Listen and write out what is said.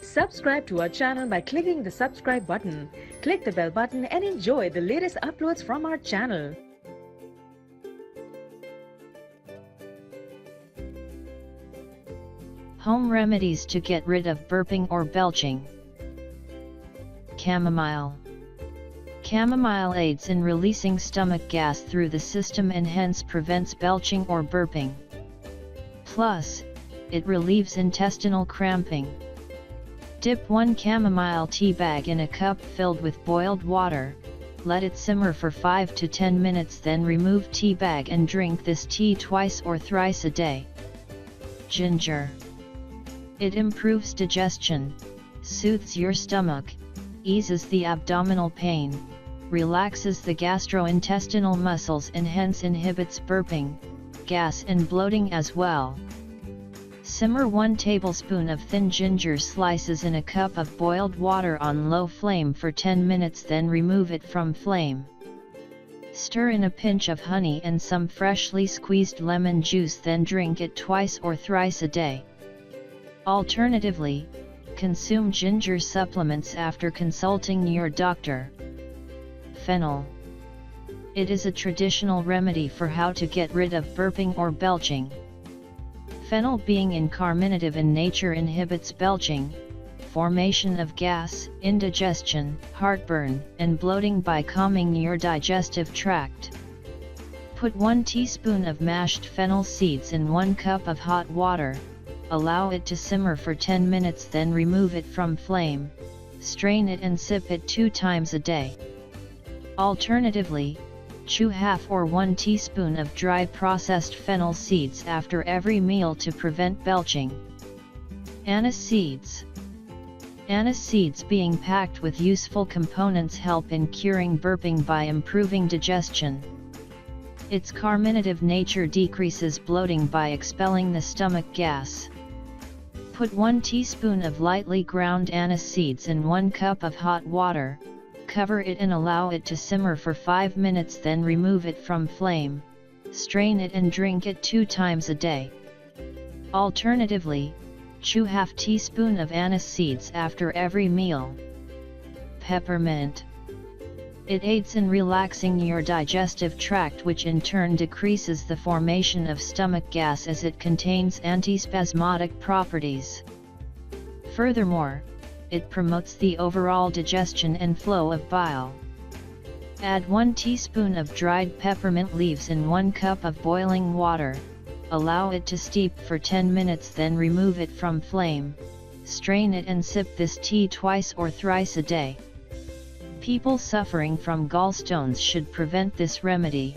Subscribe to our channel by clicking the subscribe button. Click the bell button and enjoy the latest uploads from our channel. Home remedies to get rid of burping or belching. Chamomile. Chamomile aids in releasing stomach gas through the system and hence prevents belching or burping. Plus, it relieves intestinal cramping. Dip 1 chamomile tea bag in a cup filled with boiled water, let it simmer for 5 to 10 minutes, then remove tea bag and drink this tea twice or thrice a day. Ginger. It improves digestion, soothes your stomach, eases the abdominal pain, relaxes the gastrointestinal muscles and hence inhibits burping, gas and bloating as well. Simmer 1 tablespoon of thin ginger slices in a cup of boiled water on low flame for 10 minutes, then remove it from flame. Stir in a pinch of honey and some freshly squeezed lemon juice, then drink it twice or thrice a day. Alternatively, consume ginger supplements after consulting your doctor. Fennel. It is a traditional remedy for how to get rid of burping or belching. Fennel, being incarminative in nature, inhibits belching, formation of gas, indigestion, heartburn, and bloating by calming your digestive tract. Put 1 teaspoon of mashed fennel seeds in 1 cup of hot water, allow it to simmer for 10 minutes, then remove it from flame, strain it and sip it 2 times a day. Alternatively, chew half or 1 teaspoon of dry processed fennel seeds after every meal to prevent belching. Anise seeds. Anise seeds, being packed with useful components, help in curing burping by improving digestion. Its carminative nature decreases bloating by expelling the stomach gas. Put 1 teaspoon of lightly ground anise seeds in 1 cup of hot water, cover it and allow it to simmer for 5 minutes, then remove it from flame, strain it and drink it 2 times a day. Alternatively, chew half teaspoon of anise seeds after every meal. Peppermint. It aids in relaxing your digestive tract, which in turn decreases the formation of stomach gas as it contains antispasmodic properties. Furthermore, it promotes the overall digestion and flow of bile. Add 1 teaspoon of dried peppermint leaves in 1 cup of boiling water, allow it to steep for 10 minutes, then remove it from flame, strain it and sip this tea twice or thrice a day. People suffering from gallstones should prevent this remedy.